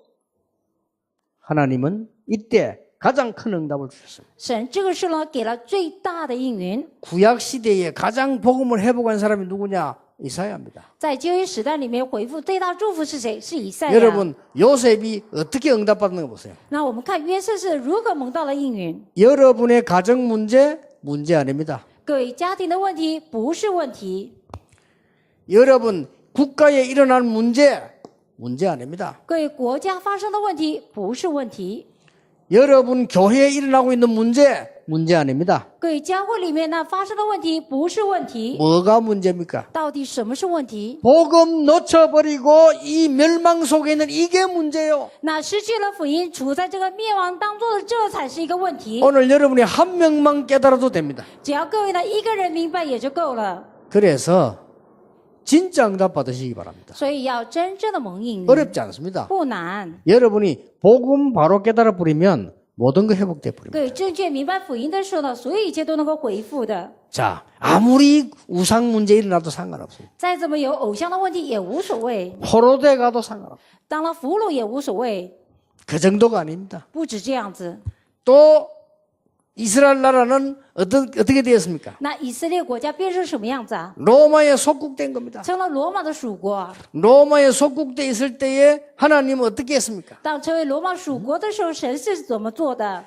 하나님은 이때 가장 큰 응답을 주셨습니다. 神这个时候呢给了最大的应允。 구약 시대에 가장 복음을 회복한 사람이 누구냐? 이사야입니다. 在旧约时代里面回复最大祝福是谁？是以赛亚。 여러분 요셉이 어떻게 응답받는 거 보세요. 那我们看约瑟是如何蒙到了应允。 여러분의 가정 문제 아닙니다. 各位家庭的问题不是问题， 여러분 국가에 일어난 문제 아닙니다. 各位国家发生的问题不是问题， 여러분 교회에 일어나고 있는 문제 아닙니다. 各位教会里面呢发生的问题不是问题。 뭐가 문제입니까? 到底什么是问题？ 복음 놓쳐버리고 이 멸망 속에 있는 이게 문제예요. 那失去了福音，处在这个灭亡当中的，这才是一个问题。 오늘 여러분이 한 명만 깨달아도 됩니다. 只要各位呢一个人明白也就够了。 그래서 진짜 응답 받으시기 바랍니다. 所以要真正的蒙应允， 어렵지 않습니다. 不难。 여러분이 복음 바로 깨달아 버리면 모든 거 회복돼 버립니다. 各位正确明白福音的时候呢，所有一切都能够恢复的。 자, 아무리 우상 문제 일어나도 상관없어요. 再怎么有偶像的问题也无所谓， 포로돼 가도 상관없어요. 当了俘虏也无所谓， 그 정도가 아닙니다. 不止这样子。 또 이스라엘 나라는 어떻게 되었습니까? 那以色列国家变成什么样子啊？ 로마에 속국된 겁니다. 成了罗马的属国。 로마에 속국돼 있을 때에 하나님은 어떻게 했습니까? 当成为罗马属国的时候，神是怎么做的？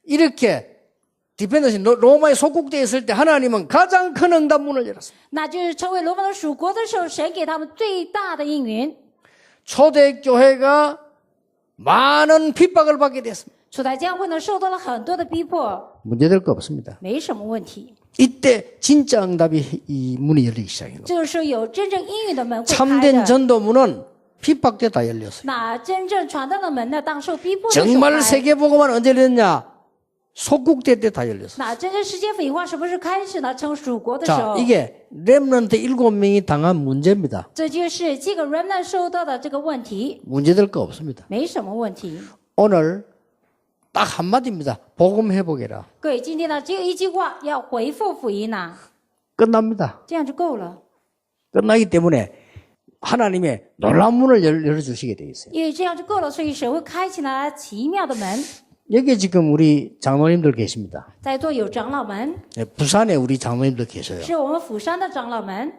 이렇게 디펜더시 로마에 속국돼 있을 때 하나님은 가장 큰 응답 문을 열었습니다. 那就是成为罗马的属国的时候，神给他们最大的应允。 초대교회가 많은 핍박을 받게 됐습니다. 初代教会呢受到了很多的逼迫， 문제될 거 없습니다. 没什么问题。 이때 진짜 응답이 이 문이 열리기 시작한 겁니다. 这个时候有真正应允的门会开 참된 的。 전도문은 핍박 때 다 열렸어요. 那真正传道的门呢，当受逼迫的时候 정말 开。 세계복음은 언제 열렸냐? 속국대 때 다 열렸어요. 那真正世界腐化什么时候开始呢？成属国的时 자, 候。 이게 렘넌트 7명이 당한 문제입니다. 这就是这个 remnant 受到的这个问题， 문제될 거 없습니다. 没什么问题。 오늘 딱 한마디입니다. 복음 회복해라. 各位，今天呢只有一句话，要回复福音呐、 끝납니다. 这样就够了。 끝나기 때문에 하나님의 놀라운 문을 열어주시게 되어 있어요. 因为这样就够了，所以神会开启了奇妙的门。 여기 지금 우리 장로님들 계십니다. 在座有长老们， 예, 부산에 우리 장로님들 계셔요. 是我们釜山的长老们。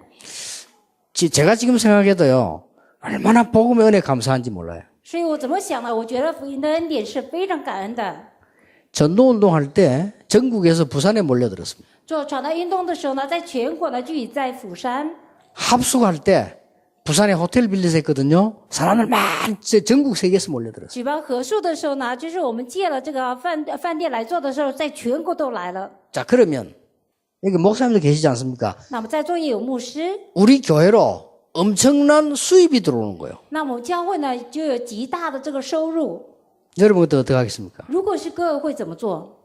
제가 지금 생각해도요, 얼마나 복음의 은혜 감사한지 몰라요. 所以我怎么想呢？我觉得福音的恩典是非常感恩的。 전도운동 할 때 전국에서 부산에 몰려들었습니다. 做传道运动的时候呢，在全国呢聚集在釜山。 합숙할 때 부산에 호텔 빌려서 했거든요. 사람들 많이 전국 세계에서 몰려들었어요. 举办合宿的时候呢，就是我们借了这个饭店来做的时候，在全国都来了。 자, 그러면 여기 목사님도 계시지 않습니까? 那么在座也有牧师， 우리 교회로 엄청난 수입이 들어오는 거예요. 那么教会呢就有极大的这个收入。 여러분 어떻게 하겠습니까? 如果是各位会怎么做？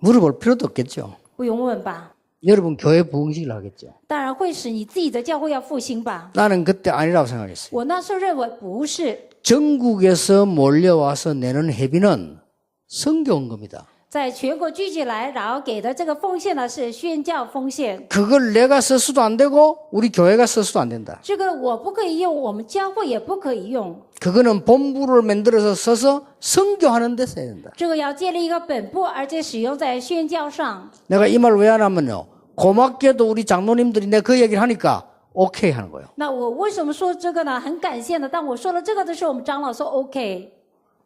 물어볼 필요도 없겠죠. 不用问吧？ 여러분 교회 부흥식을 하겠죠. 当然会使你自己的教会要复兴吧？ 나는 그때 아니라고 생각했어요. 我那时候认为不是， 전국에서 몰려와서 내는 회비는 선교헌금이다. 在全国聚集来，然后给的这个奉献呢是宣教奉献。 그걸 내가 써서도 안 되고 우리 교회가 써서도 안 된다. 这个我不可以用，我们教会也不可以用。 그거는 본부를 만들어서 써서 선교하는 데 써야 된다. 这个要建立一个本部，而且使用在宣教上。 내가 이 말 왜 하냐면요. 고맙게도 우리 장로님들이 내가 그 얘기를 하니까 오케이 하는 거예요. 那我为什么说这个呢？很感谢的，当我说了这个的时候，我们长老说 OK，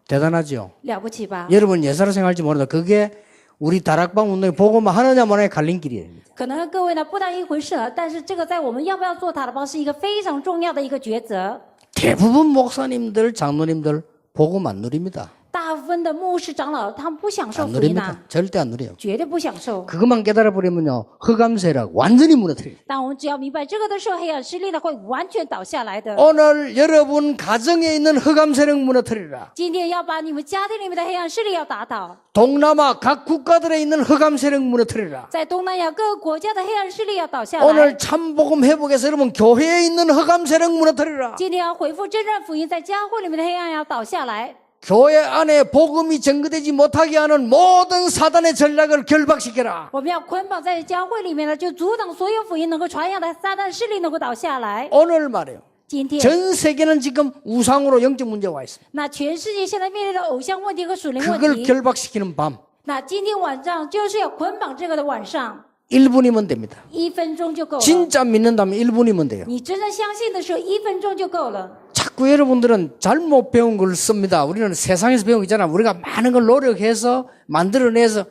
대단하죠. 了不起吧？ 여러분 예사로 생각할지 모르다. 그게 우리 다락방 운동이 보고만 하느냐 마느냐의 갈림길이에요. 可能各位呢不当一回事了，但是这个在我们要不要做塔的包是一个非常重要的一个抉择。 대부분 목사님들, 장로님들 복음 안 누립니다. 大部分的牧师长老他们不享受 안 福音 누립니다. 啊， 절대 안 누려요. 绝对不享受。 그것만 깨달아버리면요. 흑암세력 완전히 무너뜨려요. 当我们只要明白这个的时候，黑暗势力呢会完全倒下来的。 오늘 여러분 가정에 있는 흑암세력 무너뜨리라. 今天要把你们家庭里面的黑暗势力要打倒， 동남아 각 국가들에 있는 흑암세력 무너뜨리라. 在东南亚各个国家的黑暗势力要倒下来。 오늘 참복음 회복에서 여러분 교회에 있는 흑암세력 무너뜨리라. 今天要恢复真正福音，在教会里面的黑暗要倒下来。 교회 안에 복음이 전거되지 못하게 하는 모든 사단의 전략을 결박시켜라. 我们要捆绑在教会里面呢，就阻挡所有福音能够传扬的撒旦势力能够倒下来。 오늘 말이에요. 今天， 전 세계는 지금 우상으로 영적 문제가 와 있습니다. 那全世界现在面临的偶像问题和属灵问 그걸 题， 결박시키는 밤. 那今天晚上就是要捆绑这个的晚上， 1분이면 됩니다. 1分钟就够了。 진짜 믿는다면 1분이면 돼요. 你真正相信的时候，1分钟就够了。 자꾸 여러분들은 잘못 배운 걸 씁니다. 우리는 세상에서 배운 거 있잖아. 우리가 많은 걸 노력해서 만들어내서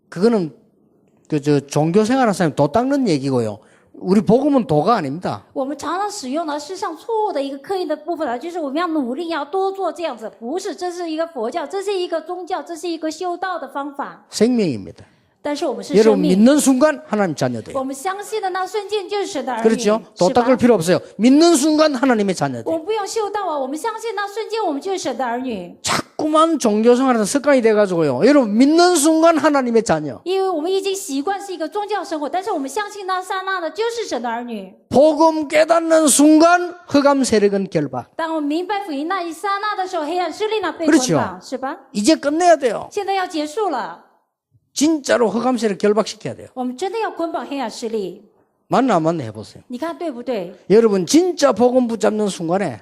그거는 종교 생활하는 사람이 도 닦는 얘기고요. 우리 복음은 도가 아닙니다. 我们常常使用的是上错误的一个刻意的部分了，就是我们要努力，要多做这样子，不是，这是一个佛教，这是一个宗教，这是一个修道的方法。 생명입니다. 但是我们是生 여러분 命， 믿는 순간 하나님 자녀돼요. 我们相信的那瞬间就是神的儿女， 그렇죠? 도 是吧 닦을 ？ 필요 없어요. 믿는 순간 하나님의 자녀돼요. 我们不用修道啊，我们相信那瞬间我们就是神的儿女， 자꾸만 종교 생활에서 습관이 돼가지고요. 여러분 믿는 순간 하나님의 자녀. 因为我们已经习惯是一个宗教生活，但是我们相信那刹那的就是神的儿女。 복음 깨닫는 순간 흑암 세력은 결박. 当我们明白福音那一刹那的时候，黑暗势力呢被 그렇죠 捆绑，是吧？ 이제 끝내야 돼요. 现在要结束了， 진짜로 흑암 세력 결박시켜야 돼요. 我们真的要捆绑黑暗势力， 맞나 안 맞나 해보세요. 你看对不对？ 여러분 진짜 복음 붙잡는 순간에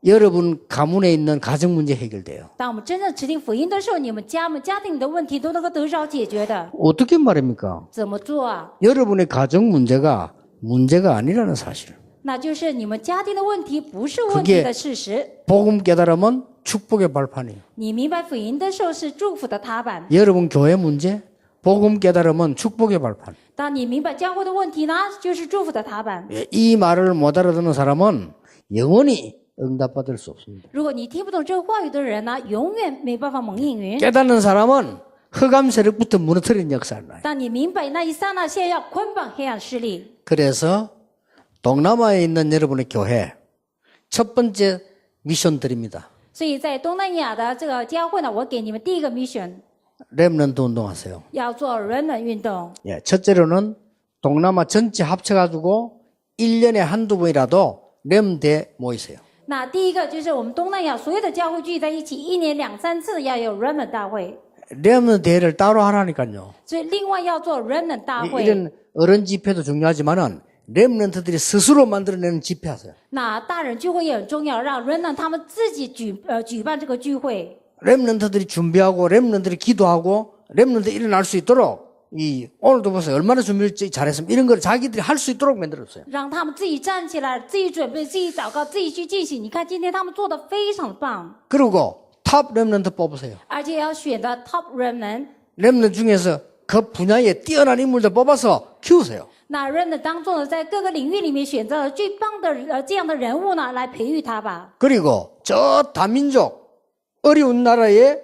여러분 가문에 있는 가정 문제 해결돼요. 当我们真正持定福音的时候，你们家庭里的问题都能够得着解决的。 어떻게 말입니까? 怎么做啊？ 여러분의 가정 문제가 아니라는 사실. 那就是你们家庭的问题不是问题的事实。 복음 깨달으면 축복의 발판이에요. 你明白福音的时候是祝福的踏板， 여러분 교회 문제 복음 깨달으면 축복의 발판. 当你明白教会的问题呢，就是祝福的踏板。 이 말을 못 알아듣는 사람은 영원히 응답받을 수 없습니다. 如果你听不懂这个话语的人呢，永远没办法蒙应允。 깨닫는 사람은 흑암 세력부터 무너뜨리는 역사를 나요. 当你明白那一刹那，先要捆绑黑暗势力。 그래서 동남아에 있는 여러분의 교회 첫 번째 미션 드립니다. 所以在东南亚的这个教会呢，我给你们第一个 mission， 렘넌트 운동하세요. 要做人人运动。 예, 첫째로는 동남아 전체 합쳐가지고 1년에 한두 번이라도 렘대 모이세요. 那第一个就是我们东南亚所有的教会聚在一起，1年2、3次要有人们大会， 렘넌트 대회를 따로 하라니까요. 所以另外要做人人大会。 이런 어른 집회도 중요하지만은 렘넌트들이 스스로 만들어내는 집회하세요. 那大人聚会也很重要，让人呢他们自己举办这个聚会。 렘넌트들이 준비하고 렘넌트들이 기도하고 렘넌트들이 일어날 수 있도록 이 오늘도 보세요. 얼마나 준비를 잘했으면 이런 걸 자기들이 할 수 있도록 만들었어요. 让他们自己站起来，自己准备，自己祷告，自己去进行。你看今天他们做的非常棒， 그리고 탑 렘넌트 뽑으세요. 而且要选的 top remnant。 렘넌트 중에서 그 분야에 뛰어난 인물들 뽑아서 키우세요. 那 remnant 当中呢，在各个领域里面选择了最棒的这样的人物呢，来培育他吧。 그리고 저 다민족 어려운 나라에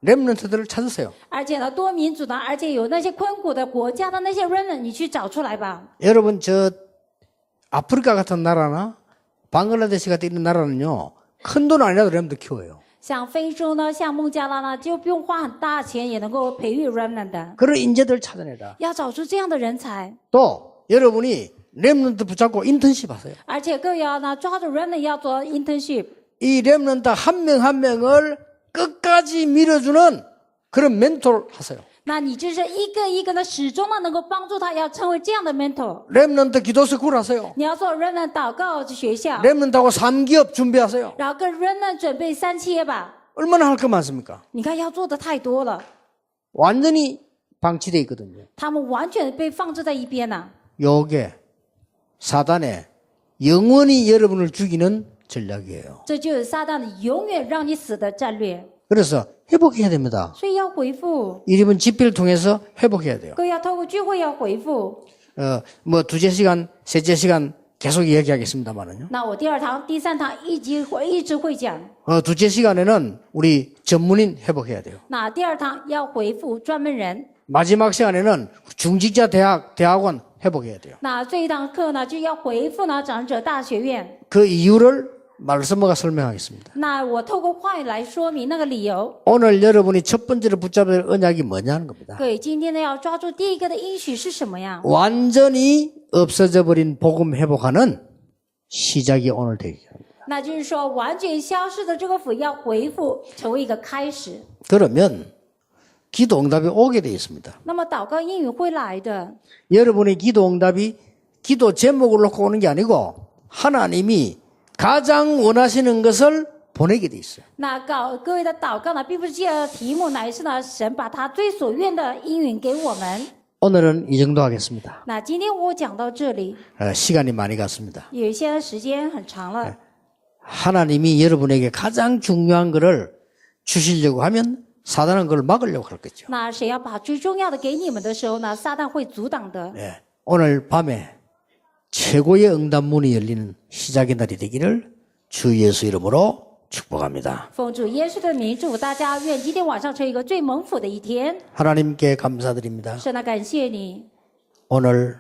렘넌트들을 찾으세요. 而且呢，多民族的，而且有那些困苦的国家的那些 remnant， 你去找出来吧。 여러분 저 아프리카 같은 나라나 방글라데시 같은 이런 나라는요. 큰 돈 아니라도 렘넌트 키워요. 像非洲呢，像孟加拉呢，就不用花很大钱也能够培育 remnant 的。 그런 인재들 찾아내라. 要找出这样的人才， 또 여러분이 렘넌트 붙잡고 인턴십 하세요. 而且更要呢抓住 remnant 要做 internship。 이 렘넌트 한 명 한 명을 끝까지 밀어주는 그런 멘토를 하세요. 那你就是一个一个的始终呢能够帮助他，要成为这样的 mentor。 렘넌트 기도스쿨 하세요. 你要做 remnant 祷告学校， 렘넌트하고 3기업 준비하세요. 然后跟 remnant 准备3企业吧。 얼마나 할 거 많습니까? 你看要做的太多了， 완전히 방치되어 있거든요. 他们完全被放置在一边了。 요게 사단의 영원히 여러분을 죽이는 전략이에요. 这就是撒旦的永远让你死的战略， 그래서 회복해야 됩니다. 所以要回复， 이번 집회를 통해서 회복해야 돼요. 各位要透过聚会要回复。 뭐 두째 시간, 셋째 시간 계속 이야기하겠습니다만은요. 那我第2堂、第3堂一直会讲。 두째 시간에는 우리 전문인 회복해야 돼요. 那第2堂要回复专门人。 마지막 시간에는 중직자 대학원 회복해야 돼요. 那这一堂课呢，就要回复呢长者大学院。 그 이유를 말씀과 설명하겠습니다. 那我透过话语来说明那个理由。 오늘 여러분이 첫 번째로 붙잡을 언약이 뭐냐는 겁니다. 各位，今天呢要抓住第一个的应许是什么呀？ 완전히 없어져 버린 복음 회복하는 시작이 오늘 되기 바랍니다. 那就是说，完全消失的这个福要回复，成为一个开始。 그러면 기도 응답이 오게 되어 있습니다. 那么祷告应允会来的。 여러분의 기도 응답이 기도 제목을 놓고 오는 게 아니고 하나님이 가장 원하시는 것을 보내게 돼 있어요. 那各位的祷告呢，并不是借着题目，乃是呢神把他最所愿的应允给我们。 오늘은 이 정도 하겠습니다. 那今天我讲到这里， 시간이 많이 갔습니다. 有一些时间很长了。 하나님이 여러분에게 가장 중요한 것을 주시려고 하면 사단은 그걸 막으려고 할 거죠. 那谁要把最重要的给你们的时候呢，撒旦会阻挡的。 네, 오늘 밤에 최고의 응답문이 열리는 시작의 날이 되기를 주 예수 이름으로 축복합니다. 奉主耶稣的名祝福大家，愿今天晚上成为一个最蒙福的一天。 하나님께 감사드립니다. 神啊，感谢你， 오늘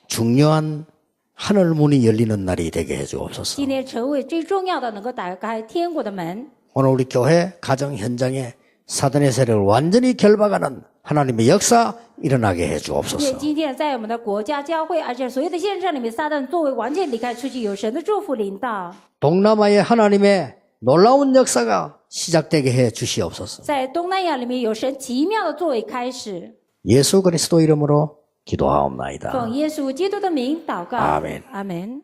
중요한 하늘 문이 열리는 날이 되게 해주옵소서. 今天成为最重要的，能够打开天国的门。 오늘 우리 교회 가정 현장에 사단의 세력을 완전히 결박하는 하나님의 역사 일어나게 愿 해주옵소서. 今天在我们的国家教会，而且所有的现场里面，撒旦作为完全离开出去，有神的祝福临到。 동남아의 하나님의 놀라운 역사가 시작되게 해 주시옵소서. 在东南亚里面，有神奇妙的作为开始。 예수 그리스도 이름으로 기도하옵나이다. 奉耶稣基督的名祷告。阿门阿门。